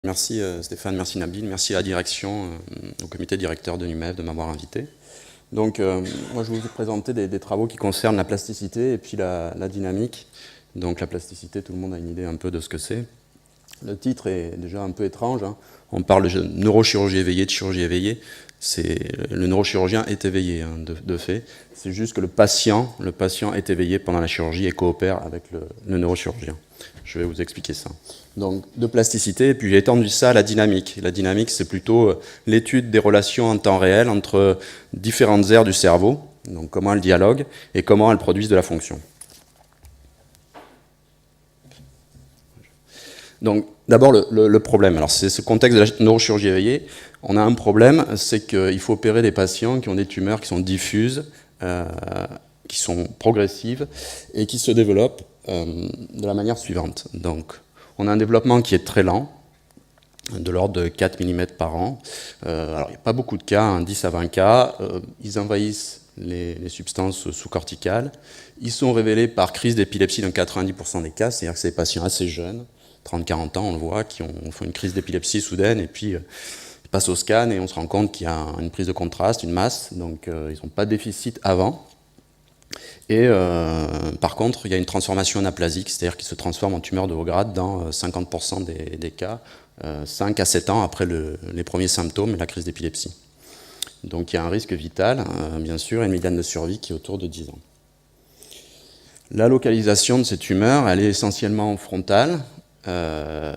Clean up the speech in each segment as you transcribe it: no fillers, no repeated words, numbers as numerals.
Merci Stéphane, merci Nabil, merci à la direction, au comité directeur de NUMEF de m'avoir invité. Donc moi je vais vous présenter des travaux qui concernent la plasticité et puis la dynamique. Donc la plasticité, tout le monde a une idée un peu de ce que c'est. Le titre est déjà un peu étrange, hein. On parle de neurochirurgie éveillée, de chirurgie éveillée. Le neurochirurgien est éveillé, hein, de fait. C'est juste que le patient est éveillé pendant la chirurgie et coopère avec le neurochirurgien. Je vais vous expliquer ça. Donc, de plasticité, et puis j'ai étendu ça à la dynamique. La dynamique, c'est plutôt l'étude des relations en temps réel entre différentes aires du cerveau, donc comment elles dialoguent et comment elles produisent de la fonction. Donc, d'abord, le problème. Alors, c'est ce contexte de la neurochirurgie éveillée. On a un problème, c'est qu'il faut opérer des patients qui ont des tumeurs qui sont diffuses, qui sont progressives et qui se développent de la manière suivante. Donc, on a un développement qui est très lent, de l'ordre de 4 mm par an. Alors, il n'y a pas beaucoup de cas, hein, 10 à 20 cas. Ils envahissent les substances sous-corticales. Ils sont révélés par crise d'épilepsie dans 90% des cas, c'est-à-dire que c'est des patients assez jeunes, 30-40 ans, on le voit, qui font une crise d'épilepsie soudaine, et puis ils passent au scan, et on se rend compte qu'il y a une prise de contraste, une masse, donc ils n'ont pas de déficit avant. Et par contre, il y a une transformation anaplasique, c'est-à-dire qu'ils se transforment en tumeur de haut grade dans 50% des cas, 5 à 7 ans après les premiers symptômes et la crise d'épilepsie. Donc il y a un risque vital, bien sûr, et une médiane de survie qui est autour de 10 ans. La localisation de ces tumeurs, elle est essentiellement frontale, bon,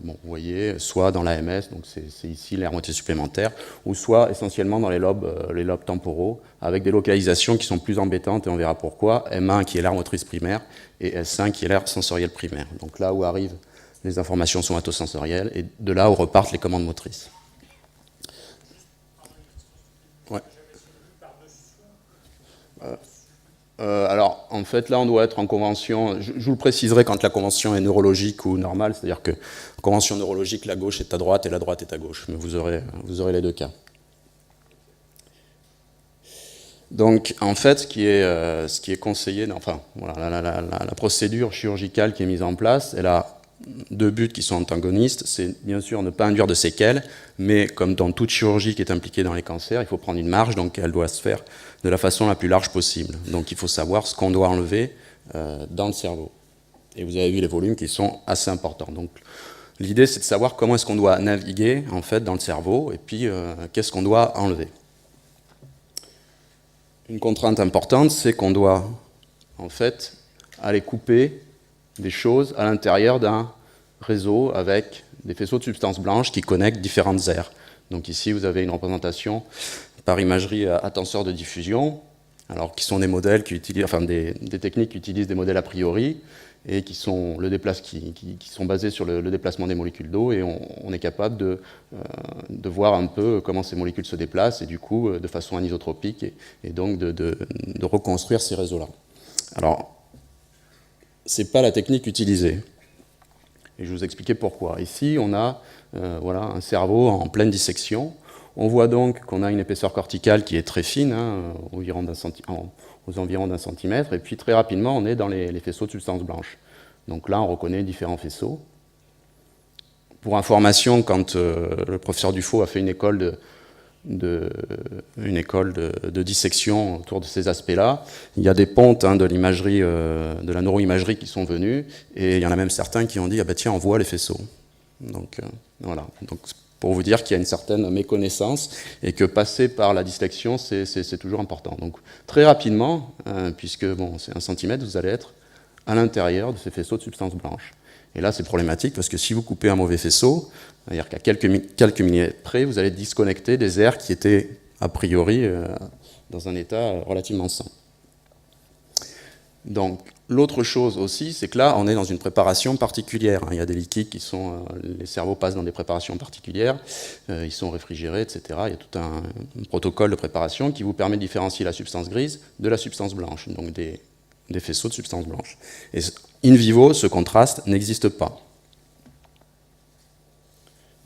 vous voyez, soit dans l'AMS, donc c'est ici l'aire moitié supplémentaire, ou soit essentiellement dans les lobes temporaux, avec des localisations qui sont plus embêtantes, et on verra pourquoi. M1 qui est l'aire motrice primaire, et S5 qui est l'aire sensorielle primaire. Donc là où arrivent les informations somatosensorielles, et de là où repartent les commandes motrices. Ouais. Alors, en fait, là, on doit être en convention. Je vous le préciserai quand la convention est neurologique ou normale, c'est-à-dire que convention neurologique, la gauche est à droite et la droite est à gauche, mais vous aurez les deux cas. Donc, en fait, ce qui est conseillé, enfin, voilà, la procédure chirurgicale qui est mise en place, elle a deux buts qui sont antagonistes. C'est bien sûr ne pas induire de séquelles, mais comme dans toute chirurgie qui est impliquée dans les cancers, il faut prendre une marge, donc elle doit se faire de la façon la plus large possible. Donc il faut savoir ce qu'on doit enlever dans le cerveau. Et vous avez vu les volumes qui sont assez importants. Donc l'idée, c'est de savoir comment est-ce qu'on doit naviguer en fait dans le cerveau, et puis qu'est-ce qu'on doit enlever. Une contrainte importante, c'est qu'on doit en fait aller couper des choses à l'intérieur d'un réseau avec des faisceaux de substances blanches qui connectent différentes aires. Donc ici, vous avez une représentation par imagerie à tenseur de diffusion, alors qui sont des modèles qui utilisent, enfin des techniques qui utilisent des modèles a priori et qui sont basés sur le déplacement des molécules d'eau, et on est capable de voir un peu comment ces molécules se déplacent, et du coup de façon anisotropique, et donc de reconstruire ces réseaux-là. Alors, c'est pas la technique utilisée. Et je vais vous expliquer pourquoi. Ici, on a voilà, un cerveau en pleine dissection. On voit donc qu'on a une épaisseur corticale qui est très fine, hein, aux environs d'un centimètre, et puis très rapidement, on est dans les faisceaux de substances blanches. Donc là, on reconnaît différents faisceaux. Pour information, quand le professeur Dufaux a fait une école de dissection autour de ces aspects-là, il y a des pontes, hein, de l'imagerie, de la neuroimagerie qui sont venues, et il y en a même certains qui ont dit « Ah ben tiens, on voit les faisceaux ». Donc voilà, donc, pour vous dire qu'il y a une certaine méconnaissance, et que passer par la dissection, c'est toujours important. Donc très rapidement, puisque bon, c'est 1 centimètre, vous allez être à l'intérieur de ces faisceaux de substances blanches. Et là, c'est problématique, parce que si vous coupez un mauvais faisceau, c'est-à-dire qu'à quelques millimètres près, vous allez disconnecter des aires qui étaient a priori dans un état relativement sain. Donc, l'autre chose aussi, c'est que là, on est dans une préparation particulière. Il y a des liquides qui sont... les cerveaux passent dans des préparations particulières, ils sont réfrigérés, etc. Il y a tout un protocole de préparation qui vous permet de différencier la substance grise de la substance blanche, donc des faisceaux de substance blanche. Et in vivo, ce contraste n'existe pas.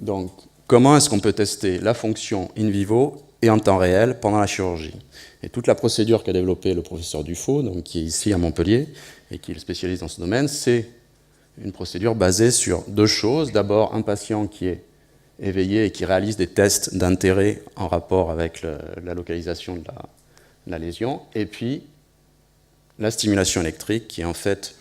Donc, comment est-ce qu'on peut tester la fonction in vivo et en temps réel pendant la chirurgie? Et toute la procédure qu'a développée le professeur Dufaux, donc, qui est ici à Montpellier, et qui est spécialiste dans ce domaine, c'est une procédure basée sur deux choses. D'abord, un patient qui est éveillé et qui réalise des tests d'intérêt en rapport avec la localisation de la lésion, et puis la stimulation électrique qui en fait,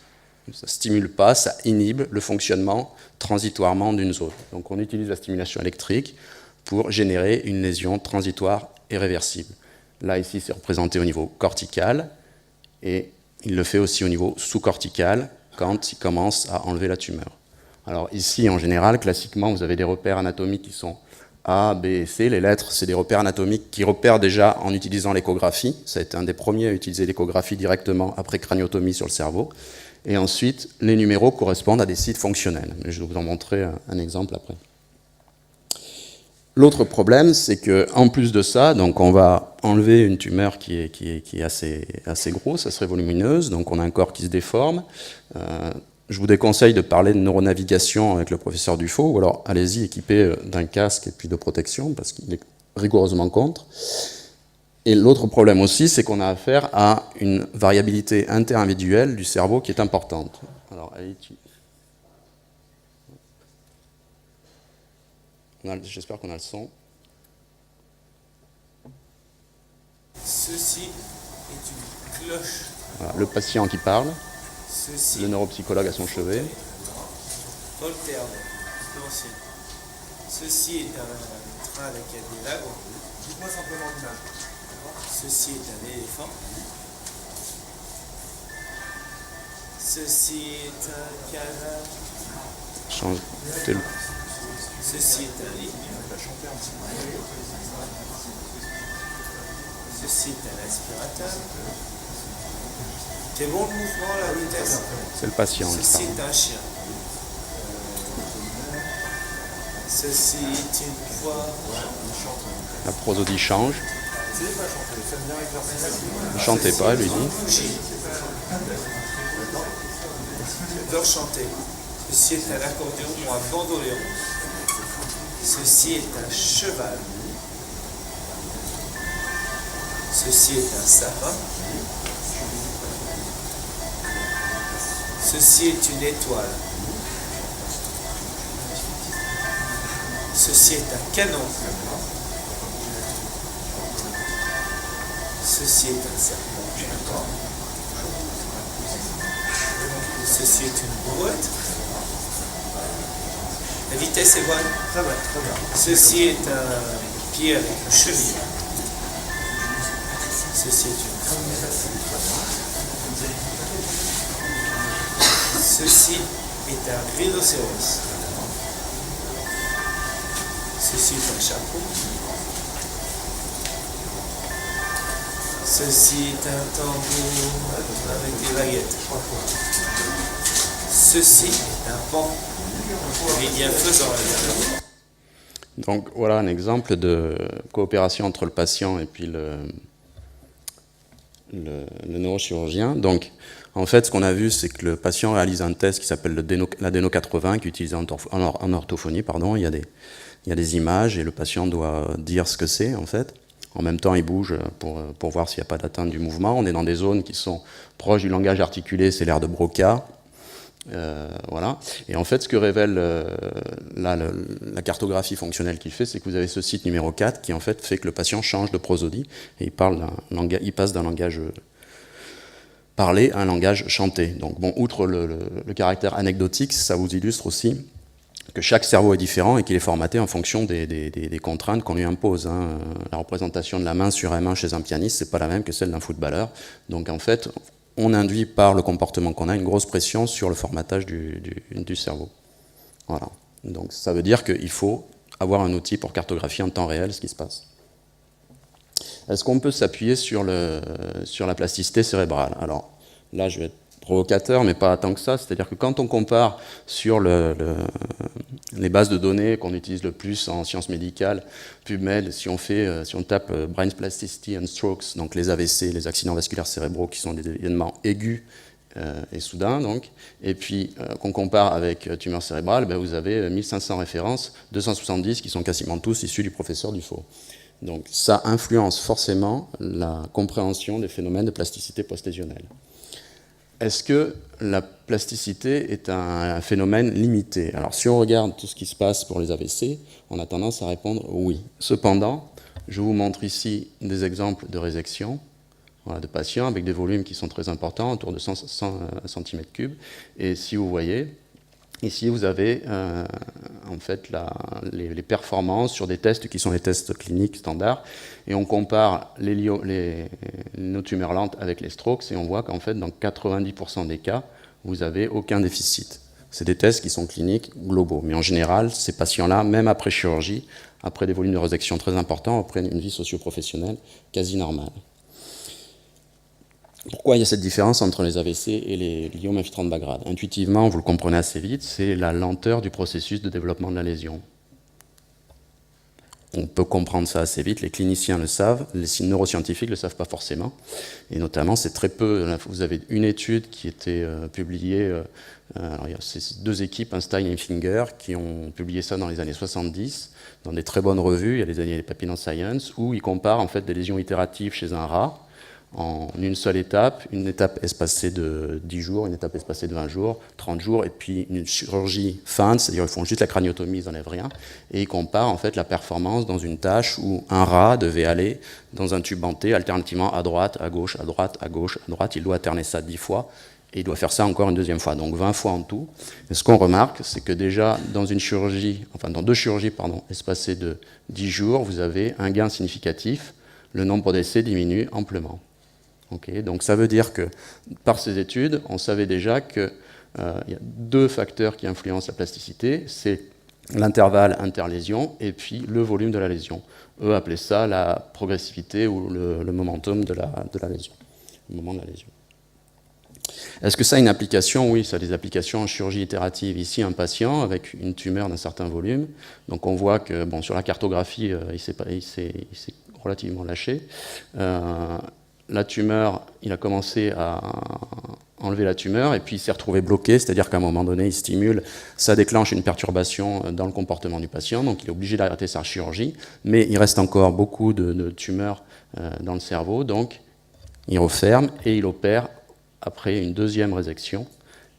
ça ne stimule pas, ça inhibe le fonctionnement transitoirement d'une zone. Donc on utilise la stimulation électrique pour générer une lésion transitoire et réversible. Là ici c'est représenté au niveau cortical, et il le fait aussi au niveau sous-cortical quand il commence à enlever la tumeur. Alors ici, en général, classiquement, vous avez des repères anatomiques qui sont A, B et C. Les lettres, c'est des repères anatomiques qui repèrent déjà en utilisant l'échographie. Ça a été un des premiers à utiliser l'échographie directement après craniotomie sur le cerveau. Et ensuite, les numéros correspondent à des sites fonctionnels. Je vais vous en montrer un exemple après. L'autre problème, c'est qu'en plus de ça, donc on va enlever une tumeur qui est assez grosse, assez volumineuse, donc on a un corps qui se déforme. Je vous déconseille de parler de neuronavigation avec le professeur Dufaux, ou alors allez-y équipé d'un casque et puis de protection, parce qu'il est rigoureusement contre. Et l'autre problème aussi, c'est qu'on a affaire à une variabilité interindividuelle du cerveau qui est importante. Alors, j'espère qu'on a le son. Ceci est une cloche. Voilà, le patient qui parle. Ceci le neuropsychologue à son chevet. Voltaire, l'ancien. Ceci est un train avec des lagons. Dites-moi simplement l'image. Ceci est un éléphant. Ceci est un canard. Ceci est un lit. Ceci est un aspirateur. C'est bon le mouvement, la vitesse? C'est le patient. Ceci est un chien. Ceci est une voix. La prosodie change. Ne chantez pas, lui dit. J'adore chanter. Ceci est un accordéon ou un bandoléon. Ceci est un cheval. Ceci est un sapin. Ceci est une étoile. Ceci est un canon. Ceci est un serpent. Ceci est une brouette. La vitesse est bonne. Très bien, très bien. Ceci est un pied avec une cheville. Ceci est une Ceci est un rhinocéros. Ceci est un chapeau. Ceci est un tambour avec des baguettes. Ceci est un pan. Médien faisant la. Donc voilà un exemple de coopération entre le patient et puis le neurochirurgien. Donc en fait, ce qu'on a vu, c'est que le patient réalise un test qui s'appelle l'adéno 80, qui est utilisé en orthophonie. Pardon. Il y a des images et le patient doit dire ce que c'est en fait. En même temps, il bouge pour voir s'il n'y a pas d'atteinte du mouvement. On est dans des zones qui sont proches du langage articulé, c'est l'aire de Broca. Voilà. Et en fait, ce que révèle la cartographie fonctionnelle qu'il fait, c'est que vous avez ce site numéro 4 qui en fait que le patient change de prosodie et il passe d'un langage parlé à un langage chanté. Donc bon, outre le caractère anecdotique, ça vous illustre aussi que chaque cerveau est différent et qu'il est formaté en fonction des contraintes qu'on lui impose. Hein. La représentation de la main sur la main chez un pianiste, c'est pas la même que celle d'un footballeur. Donc en fait, on induit par le comportement qu'on a une grosse pression sur le formatage du cerveau. Voilà. Donc ça veut dire qu'il faut avoir un outil pour cartographier en temps réel ce qui se passe. Est-ce qu'on peut s'appuyer sur la plasticité cérébrale? Alors là, je vais être provocateur, mais pas tant que ça. C'est-à-dire que quand on compare sur les bases de données qu'on utilise le plus en sciences médicales, PubMed, si on tape Brain Plasticity and Strokes, donc les AVC, les accidents vasculaires cérébraux, qui sont des événements aigus et soudains, donc, et puis qu'on compare avec tumeur cérébrale, ben, vous avez 1500 références, 270 qui sont quasiment tous issus du professeur Dufaux. Donc ça influence forcément la compréhension des phénomènes de plasticité post-lésionnelle. est-ce que la plasticité est un phénomène limité? Alors si on regarde tout ce qui se passe pour les AVC, on a tendance à répondre oui. Cependant, je vous montre ici des exemples de résection, voilà, de patients avec des volumes qui sont très importants, autour de 100 cm3. Et si vous voyez, ici vous avez en fait les performances sur des tests qui sont les tests cliniques standards, et on compare nos tumeurs lentes avec les strokes, et on voit qu'en fait dans 90% des cas, vous n'avez aucun déficit. C'est des tests qui sont cliniques globaux, mais en général, ces patients-là, même après chirurgie, après des volumes de résection très importants, après une vie socio-professionnelle quasi normale. Pourquoi il y a cette différence entre les AVC et les gliomes infiltrants de bas grade? Intuitivement, vous le comprenez assez vite, c'est la lenteur du processus de développement de la lésion. On peut comprendre ça assez vite, les cliniciens le savent, les neuroscientifiques ne le savent pas forcément. Et notamment, c'est très peu. Vous avez une étude qui était publiée, alors il y a ces deux équipes, Einstein et Finger, qui ont publié ça dans les années 70, dans des très bonnes revues, il y a les années Papillon Science, où ils comparent en fait des lésions itératives chez un rat, en une seule étape, une étape espacée de 10 jours, une étape espacée de 20 jours, 30 jours, et puis une chirurgie feinte, c'est-à-dire ils font juste la craniotomie, ils n'enlèvent rien, et ils comparent en fait la performance dans une tâche où un rat devait aller dans un tube denté alternativement à droite, à gauche, à droite, à gauche, à droite, il doit alterner ça 10 fois, et il doit faire ça encore une deuxième fois, donc 20 fois en tout. Et ce qu'on remarque, c'est que déjà dans une chirurgie, enfin dans deux chirurgies, espacées de 10 jours, vous avez un gain significatif, le nombre d'essais diminue amplement. Okay, donc ça veut dire que par ces études, on savait déjà qu'il y a deux facteurs qui influencent la plasticité, c'est l'intervalle interlésion et puis le volume de la lésion. Eux appelaient ça la progressivité ou le momentum de la lésion, le moment de la lésion. Est-ce que ça a une application? Oui, ça a des applications en chirurgie itérative. Ici, un patient avec une tumeur d'un certain volume. Donc on voit que bon, sur la cartographie, il s'est relativement lâché. La tumeur, il a commencé à enlever la tumeur et puis il s'est retrouvé bloqué, c'est-à-dire qu'à un moment donné, il stimule, ça déclenche une perturbation dans le comportement du patient, donc il est obligé d'arrêter sa chirurgie, mais il reste encore beaucoup de tumeurs dans le cerveau, donc il referme et il opère après une deuxième résection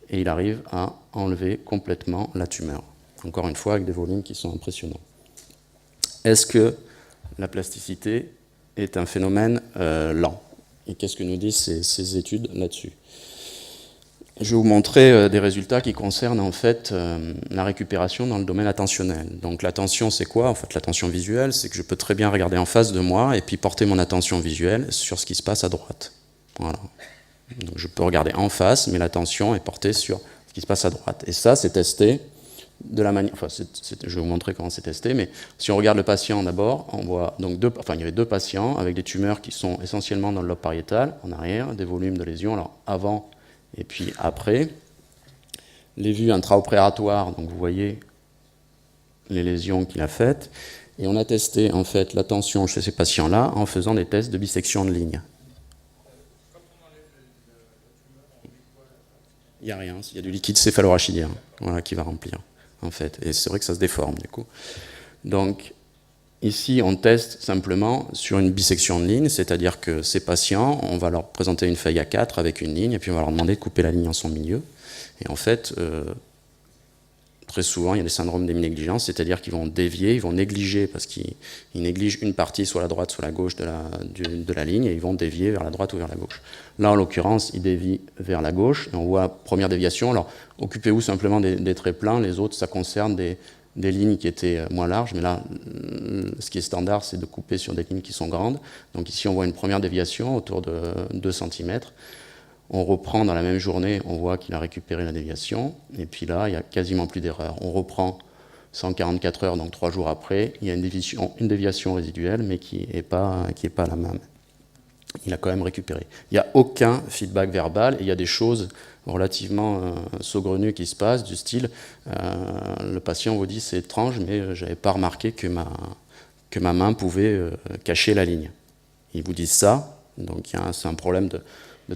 et il arrive à enlever complètement la tumeur. Encore une fois, avec des volumes qui sont impressionnants. Est-ce que la plasticité est un phénomène lent? Et qu'est-ce que nous disent ces études là-dessus? Je vais vous montrer des résultats qui concernent en fait la récupération dans le domaine attentionnel. Donc l'attention, c'est quoi? En fait, l'attention visuelle, c'est que je peux très bien regarder en face de moi et puis porter mon attention visuelle sur ce qui se passe à droite. Voilà. Donc je peux regarder en face, mais l'attention est portée sur ce qui se passe à droite. Et ça, c'est testé de la manière. Enfin, je vais vous montrer comment c'est testé, mais si on regarde le patient d'abord, on voit donc il y avait deux patients avec des tumeurs qui sont essentiellement dans le lobe pariétal, en arrière, des volumes de lésions, alors avant et puis après. Les vues intraopératoires, donc vous voyez les lésions qu'il a faites, et on a testé en fait l'attention chez ces patients-là en faisant des tests de bisection de ligne. Il n'y a rien, il y a du liquide céphalorachidien, voilà, qui va remplir. En fait, et c'est vrai que ça se déforme du coup. Donc ici on teste simplement sur une bisection de ligne, c'est-à-dire que ces patients, on va leur présenter une feuille A4 avec une ligne et puis on va leur demander de couper la ligne en son milieu. Et en fait, très souvent il y a des syndromes d'héminégligence, c'est-à-dire qu'ils vont dévier, ils vont négliger parce qu'ils négligent une partie, soit la droite, soit la gauche de la ligne, et ils vont dévier vers la droite ou vers la gauche. Là en l'occurrence, ils dévient vers la gauche, et on voit première déviation. Alors occupez-vous simplement des traits pleins, les autres ça concerne des lignes qui étaient moins larges, mais là ce qui est standard c'est de couper sur des lignes qui sont grandes. Donc ici on voit une première déviation autour de 2 cm. On reprend dans la même journée, on voit qu'il a récupéré la déviation, et puis là, il n'y a quasiment plus d'erreur. On reprend 144 heures, donc 3 jours après, il y a une déviation résiduelle, mais qui n'est pas la même. Il a quand même récupéré. Il n'y a aucun feedback verbal, et il y a des choses relativement saugrenues qui se passent, du style, le patient vous dit, c'est étrange, mais je n'avais pas remarqué que ma main pouvait cacher la ligne. Ils vous disent ça, donc c'est un problème de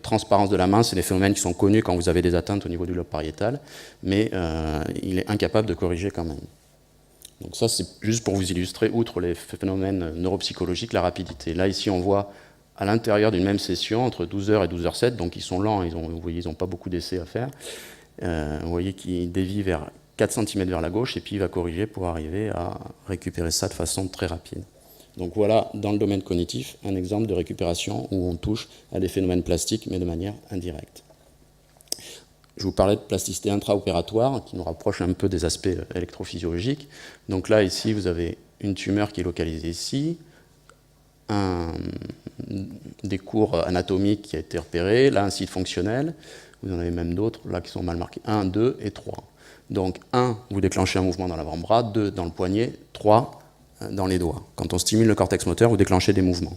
transparence de la main, c'est des phénomènes qui sont connus quand vous avez des atteintes au niveau du lobe pariétal, mais il est incapable de corriger quand même. Donc ça, c'est juste pour vous illustrer, outre les phénomènes neuropsychologiques, la rapidité. Là, ici, on voit à l'intérieur d'une même session, entre 12h et 12h07, donc ils sont lents, vous voyez, ils n'ont pas beaucoup d'essais à faire. Vous voyez qu'il dévie vers 4 cm vers la gauche, et puis il va corriger pour arriver à récupérer ça de façon très rapide. Donc voilà, dans le domaine cognitif, un exemple de récupération où on touche à des phénomènes plastiques, mais de manière indirecte. Je vous parlais de plasticité intraopératoire, qui nous rapproche un peu des aspects électrophysiologiques. Donc là, ici, vous avez une tumeur qui est localisée ici, des cours anatomiques qui a été repéré, là un site fonctionnel, vous en avez même d'autres là qui sont mal marqués, 1, 2 et 3. Donc 1, vous déclenchez un mouvement dans l'avant-bras, 2 dans le poignet, 3 dans les doigts. Quand on stimule le cortex moteur, vous déclenchez des mouvements.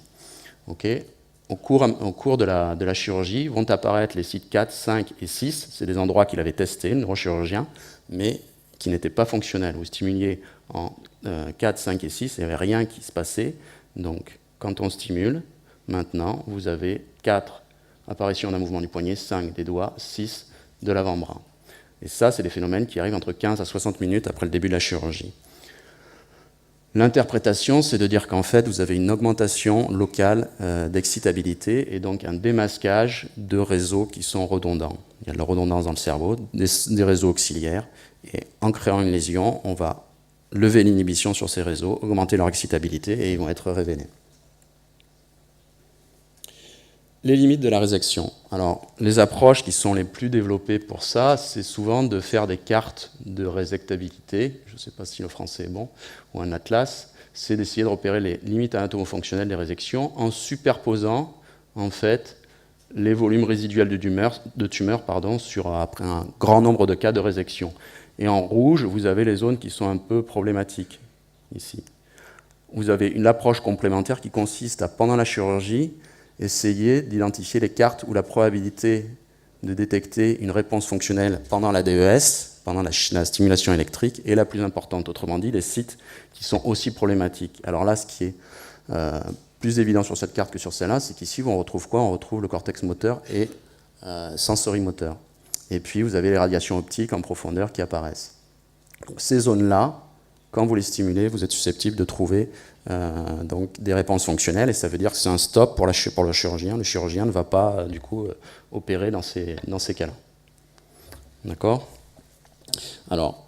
Okay. Au cours de la chirurgie vont apparaître les sites 4, 5 et 6, c'est des endroits qu'il avait testés, le neurochirurgien, mais qui n'étaient pas fonctionnels. Vous stimuliez en 4, 5 et 6, il n'y avait rien qui se passait. Donc, quand on stimule, maintenant, vous avez 4 apparitions d'un mouvement du poignet, 5 des doigts, 6 de l'avant-bras. Et ça, c'est des phénomènes qui arrivent entre 15 à 60 minutes après le début de la chirurgie. L'interprétation, c'est de dire qu'en fait, vous avez une augmentation locale d'excitabilité et donc un démasquage de réseaux qui sont redondants. Il y a de la redondance dans le cerveau, des réseaux auxiliaires, et en créant une lésion, on va lever l'inhibition sur ces réseaux, augmenter leur excitabilité et ils vont être révélés. Les limites de la résection. Alors, les approches qui sont les plus développées pour ça, c'est souvent de faire des cartes de résectabilité, je ne sais pas si le français est bon, ou un atlas, c'est d'essayer de repérer les limites anatomo-fonctionnelles des résections en superposant, en fait, les volumes résiduels de tumeurs sur après un grand nombre de cas de résection. Et en rouge, vous avez les zones qui sont un peu problématiques, ici. Vous avez une approche complémentaire qui consiste à, pendant la chirurgie, essayer d'identifier les cartes où la probabilité de détecter une réponse fonctionnelle pendant la DES, pendant la stimulation électrique, est la plus importante. Autrement dit, les sites qui sont aussi problématiques. Alors là, ce qui est plus évident sur cette carte que sur celle-là, c'est qu'ici, on retrouve quoi? On retrouve le cortex moteur et sensorimoteur. Et puis, vous avez les radiations optiques en profondeur qui apparaissent. Donc, ces zones-là, quand vous les stimulez, vous êtes susceptible de trouver donc des réponses fonctionnelles, et ça veut dire que c'est un stop pour le chirurgien. Le chirurgien ne va pas, du coup, opérer dans ces cas-là. D'accord? Alors,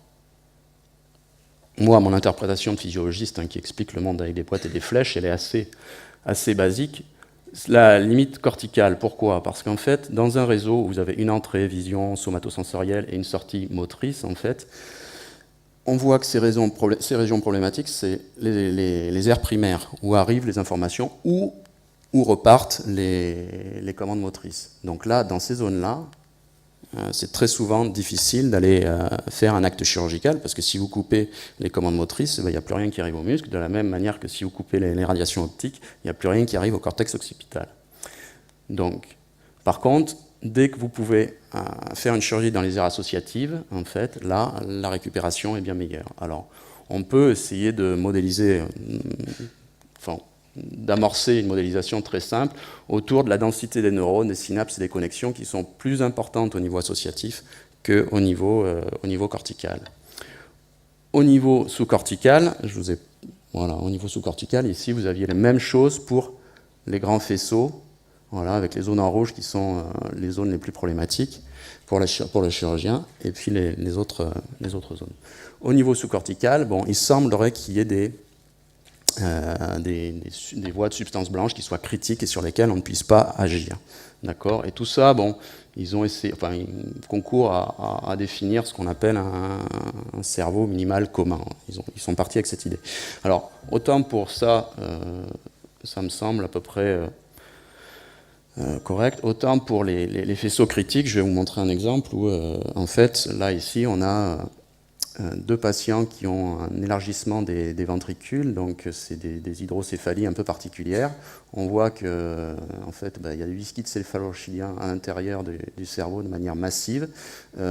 moi, mon interprétation de physiologiste qui explique le monde avec des boîtes et des flèches, elle est assez basique. La limite corticale, pourquoi? Parce qu'en fait, dans un réseau où vous avez une entrée vision somatosensorielle et une sortie motrice, en fait, on voit que ces régions problématiques, c'est les aires primaires, où arrivent les informations, où repartent les commandes motrices. Donc là, dans ces zones-là, c'est très souvent difficile d'aller faire un acte chirurgical, parce que si vous coupez les commandes motrices, il n'y a plus rien qui arrive au muscle, de la même manière que si vous coupez les radiations optiques, il n'y a plus rien qui arrive au cortex occipital. Donc, par contre, dès que vous pouvez faire une chirurgie dans les aires associatives, en fait, là, la récupération est bien meilleure. Alors, on peut essayer de modéliser, d'amorcer une modélisation très simple autour de la densité des neurones, des synapses et des connexions qui sont plus importantes au niveau associatif qu'au niveau cortical. Au niveau sous-cortical, au niveau sous-cortical, ici, vous aviez la même chose pour les grands faisceaux, voilà, avec les zones en rouge qui sont les zones les plus problématiques pour le chirurgien, et puis les autres zones. Au niveau sous-cortical, il semblerait qu'il y ait des voies de substances blanches qui soient critiques et sur lesquelles on ne puisse pas agir. D'accord? Et tout ça, ils ont essayé, ils concourent à définir ce qu'on appelle un cerveau minimal commun. Ils sont partis avec cette idée. Alors, autant pour ça, ça me semble à peu près correct. Autant pour les faisceaux critiques, je vais vous montrer un exemple où, en fait, là, ici, on a deux patients qui ont un élargissement des ventricules, donc c'est des hydrocéphalies un peu particulières. On voit que, en fait, il y a des liquides céphalorachidien à l'intérieur du cerveau de manière massive.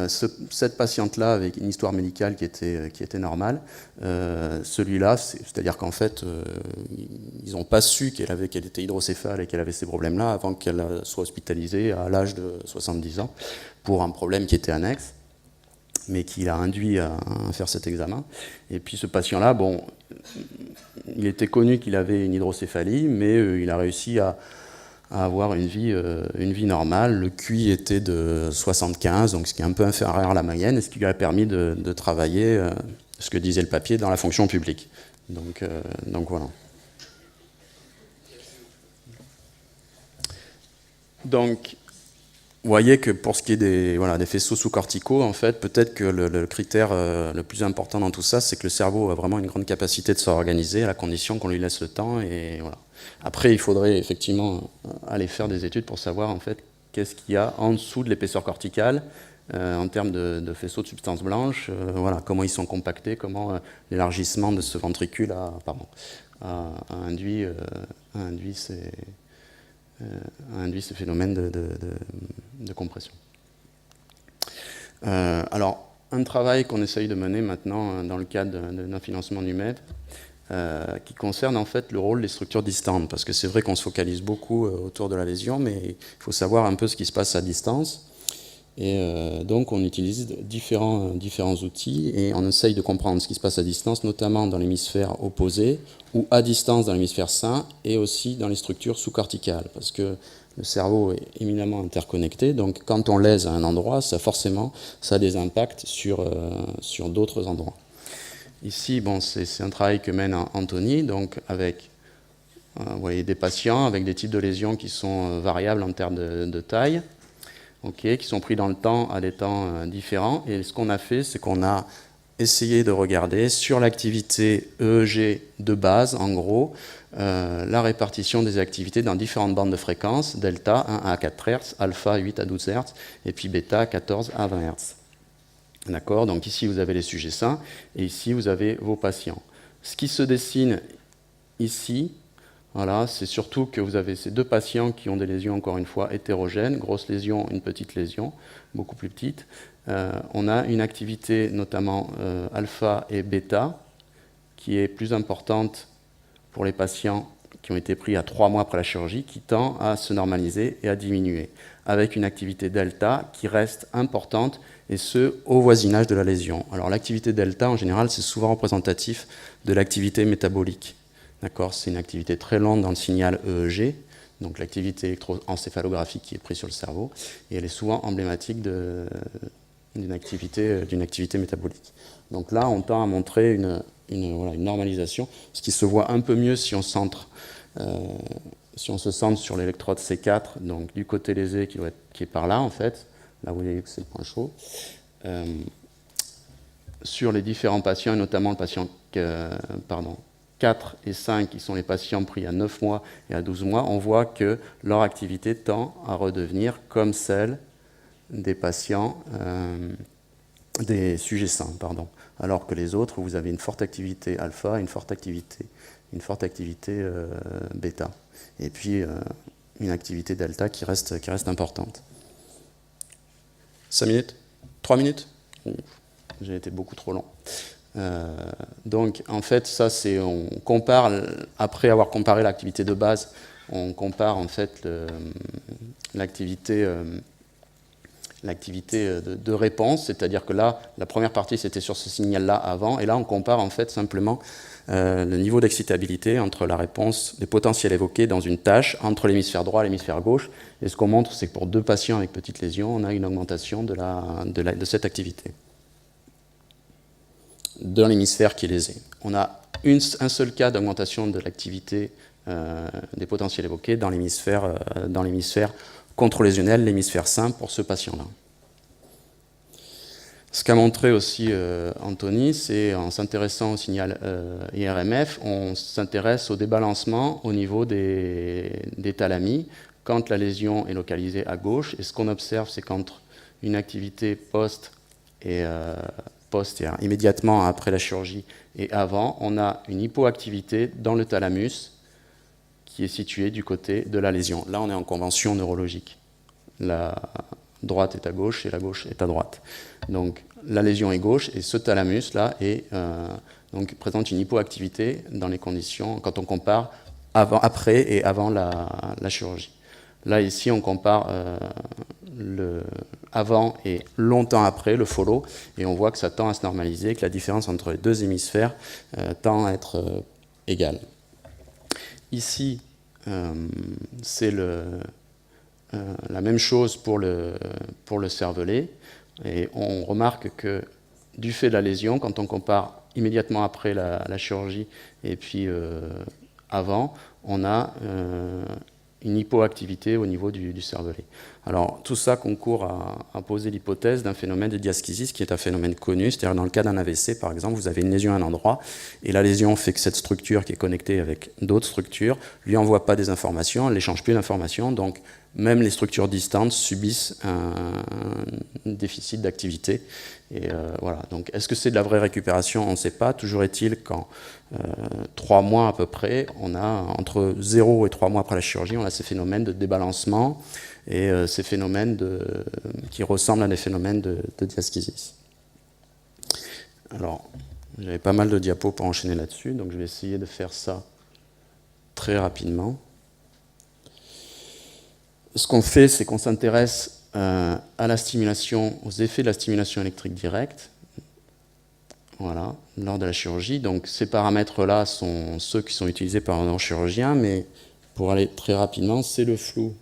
Cette patiente-là, avec une histoire médicale qui était normale, celui-là, c'est-à-dire qu'en fait, ils n'ont pas su qu'elle était hydrocéphale et qu'elle avait ces problèmes-là avant qu'elle soit hospitalisée à l'âge de 70 ans pour un problème qui était annexe, mais qui l'a induit à faire cet examen. Et puis ce patient-là, il était connu qu'il avait une hydrocéphalie, mais il a réussi à à avoir une vie normale. Le QI était de 75, donc ce qui est un peu inférieur à la moyenne, et ce qui lui a permis de travailler, ce que disait le papier, dans la fonction publique. Donc voilà. Donc, vous voyez que pour ce qui est des faisceaux sous-corticaux, en fait, peut-être que le critère le plus important dans tout ça, c'est que le cerveau a vraiment une grande capacité de s'organiser, à la condition qu'on lui laisse le temps. Et voilà. Après, il faudrait effectivement aller faire des études pour savoir en fait qu'est-ce qu'il y a en dessous de l'épaisseur corticale en termes de faisceaux de substances blanches, voilà, comment ils sont compactés, comment l'élargissement de ce ventricule a induit ces phénomènes de compression. Alors, un travail qu'on essaye de mener maintenant dans le cadre d'un financement du MED, qui concerne en fait le rôle des structures distantes, parce que c'est vrai qu'on se focalise beaucoup autour de la lésion, mais il faut savoir un peu ce qui se passe à distance. Et donc on utilise différents outils et on essaye de comprendre ce qui se passe à distance, notamment dans l'hémisphère opposé ou à distance dans l'hémisphère sain et aussi dans les structures sous-corticales, parce que le cerveau est éminemment interconnecté, donc quand on lèse à un endroit, ça a des impacts sur d'autres endroits. Ici, bon, c'est un travail que mène Anthony, donc avec vous voyez, des patients avec des types de lésions qui sont variables en termes de taille. Qui sont pris dans le temps à des temps différents. Et ce qu'on a fait, c'est qu'on a essayé de regarder sur l'activité EEG de base, en gros, la répartition des activités dans différentes bandes de fréquences, delta 1 à 4 Hz, alpha 8 à 12 Hz, et puis bêta 14 à 20 Hz. D'accord ? Donc ici, vous avez les sujets sains, et ici, vous avez vos patients. Ce qui se dessine ici, voilà, c'est surtout que vous avez ces deux patients qui ont des lésions, encore une fois, hétérogènes, grosse lésion, une petite lésion, beaucoup plus petite. On a une activité, notamment alpha et bêta, qui est plus importante pour les patients qui ont été pris à 3 mois après la chirurgie, qui tend à se normaliser et à diminuer, avec une activité delta qui reste importante, et ce, au voisinage de la lésion. Alors l'activité delta, en général, c'est souvent représentatif de l'activité métabolique. D'accord, c'est une activité très lente dans le signal EEG, donc l'activité électroencéphalographique qui est prise sur le cerveau, et elle est souvent emblématique d'une activité métabolique. Donc là, on tend à montrer une normalisation, ce qui se voit un peu mieux si on se centre sur l'électrode C4, donc du côté lésé qui est par là en fait, là vous voyez que c'est le point chaud. Sur les différents patients, et notamment le patient 4 et 5, qui sont les patients pris à 9 mois et à 12 mois, on voit que leur activité tend à redevenir comme celle des patients, des sujets sains, alors que les autres, vous avez une forte activité alpha, une forte activité bêta, et puis une activité delta qui reste importante. 5 minutes ? 3 minutes ? J'ai été beaucoup trop long. Donc en fait ça on compare, après avoir comparé l'activité de base, on compare en fait l'activité de réponse, c'est-à-dire que là la première partie c'était sur ce signal là avant, et là on compare en fait simplement le niveau d'excitabilité entre la réponse des potentiels évoqués dans une tâche entre l'hémisphère droit et l'hémisphère gauche, et ce qu'on montre c'est que pour 2 patients avec petite lésion on a une augmentation de cette activité dans l'hémisphère qui est lésé. On a un seul cas d'augmentation de l'activité des potentiels évoqués dans l'hémisphère contre-lésionnel, l'hémisphère sain, pour ce patient-là. Ce qu'a montré aussi Anthony, c'est en s'intéressant au signal IRMF, on s'intéresse au débalancement au niveau des thalamies quand la lésion est localisée à gauche, et ce qu'on observe, c'est qu'entre une activité post et immédiatement après la chirurgie et avant, on a une hypoactivité dans le thalamus qui est situé du côté de la lésion. Là, on est en convention neurologique. La droite est à gauche et la gauche est à droite. Donc, la lésion est gauche et ce thalamus-là présente une hypoactivité dans les conditions, quand on compare après et avant la chirurgie. Là, ici, on compare le avant et longtemps après, le follow, et on voit que ça tend à se normaliser, que la différence entre les deux hémisphères tend à être égale. Ici, c'est la même chose pour le cervelet. Et on remarque que du fait de la lésion, quand on compare immédiatement après la chirurgie et puis avant, on a une hypoactivité au niveau du cervelet. Alors tout ça concourt à poser l'hypothèse d'un phénomène de diaschisis qui est un phénomène connu, c'est-à-dire dans le cas d'un AVC par exemple, vous avez une lésion à un endroit et la lésion fait que cette structure qui est connectée avec d'autres structures lui envoie pas des informations, elle n'échange plus d'informations, donc même les structures distantes subissent un déficit d'activité. Et voilà. Donc, est-ce que c'est de la vraie récupération? On ne sait pas. Toujours est-il qu'en 3 mois à peu près, on a entre 0 et 3 mois après la chirurgie, on a ces phénomènes de débalancement et ces phénomènes qui ressemblent à des phénomènes de diaschisis. Alors, j'avais pas mal de diapos pour enchaîner là-dessus, donc je vais essayer de faire ça très rapidement. Ce qu'on fait, c'est qu'on s'intéresse à la stimulation, aux effets de la stimulation électrique directe, voilà, lors de la chirurgie. Donc ces paramètres-là sont ceux qui sont utilisés par un neurochirurgien, mais pour aller très rapidement, c'est le flou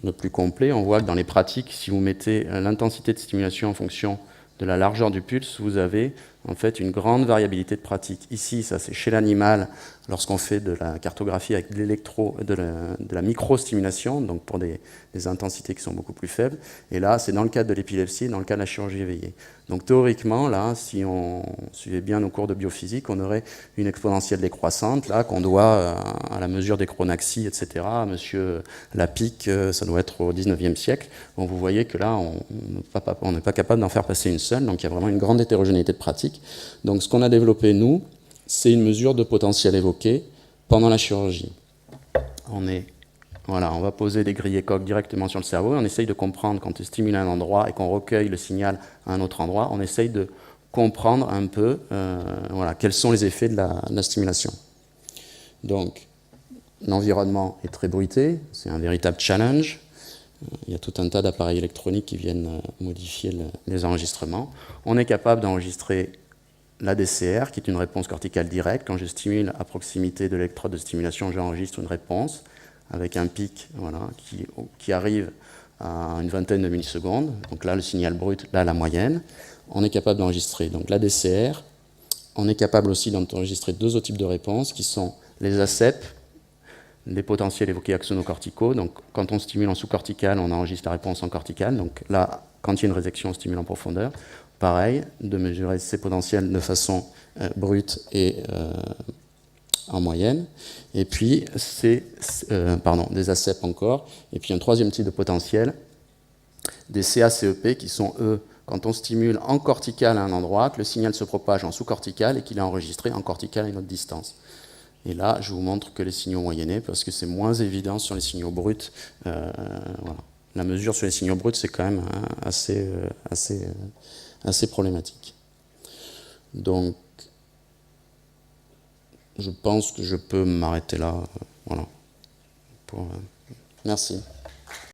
le plus complet. On voit que dans les pratiques, si vous mettez l'intensité de stimulation en fonction de la largeur du pulse, vous avez en fait une grande variabilité de pratique. Ici, ça c'est chez l'animal, lorsqu'on fait de la cartographie avec de la microstimulation, donc pour des intensités qui sont beaucoup plus faibles. Et là, c'est dans le cadre de l'épilepsie, dans le cas de la chirurgie éveillée. Donc théoriquement, là, si on suivait bien nos cours de biophysique, on aurait une exponentielle décroissante, là, qu'on doit à la mesure des chronaxies, etc. Monsieur Lapic, ça doit être au 19e siècle. Donc vous voyez que là, on n'est pas capable d'en faire passer une seule, donc il y a vraiment une grande hétérogénéité de pratique. Donc ce qu'on a développé, nous, c'est une mesure de potentiel évoqué pendant la chirurgie. On va poser des grilles écoques directement sur le cerveau et on essaye de comprendre quand on stimule un endroit et qu'on recueille le signal à un autre endroit, on essaye de comprendre un peu quels sont les effets de la stimulation. Donc, l'environnement est très bruité, c'est un véritable challenge. Il y a tout un tas d'appareils électroniques qui viennent modifier les enregistrements. On est capable d'enregistrer la DCR, qui est une réponse corticale directe. Quand je stimule à proximité de l'électrode de stimulation, j'enregistre une réponse avec un pic qui arrive à une vingtaine de millisecondes. Donc là, le signal brut, là, la moyenne. On est capable d'enregistrer donc la DCR. On est capable aussi d'enregistrer 2 autres types de réponses, qui sont les ACEP, les potentiels évoqués axonocorticaux. Donc quand on stimule en sous-cortical, on enregistre la réponse en cortical. Donc là, quand il y a une résection, on stimule en profondeur. Pareil, de mesurer ces potentiels de façon brute et en moyenne. Et puis, des ACEP encore. Et puis un 3e type de potentiel, des CACEP, qui sont, eux, quand on stimule en cortical à un endroit, que le signal se propage en sous-cortical et qu'il est enregistré en cortical à une autre distance. Et là, je vous montre que les signaux moyennés, parce que c'est moins évident sur les signaux bruts. La mesure sur les signaux bruts, c'est quand même assez problématique. Donc, je pense que je peux m'arrêter là. Voilà. Merci.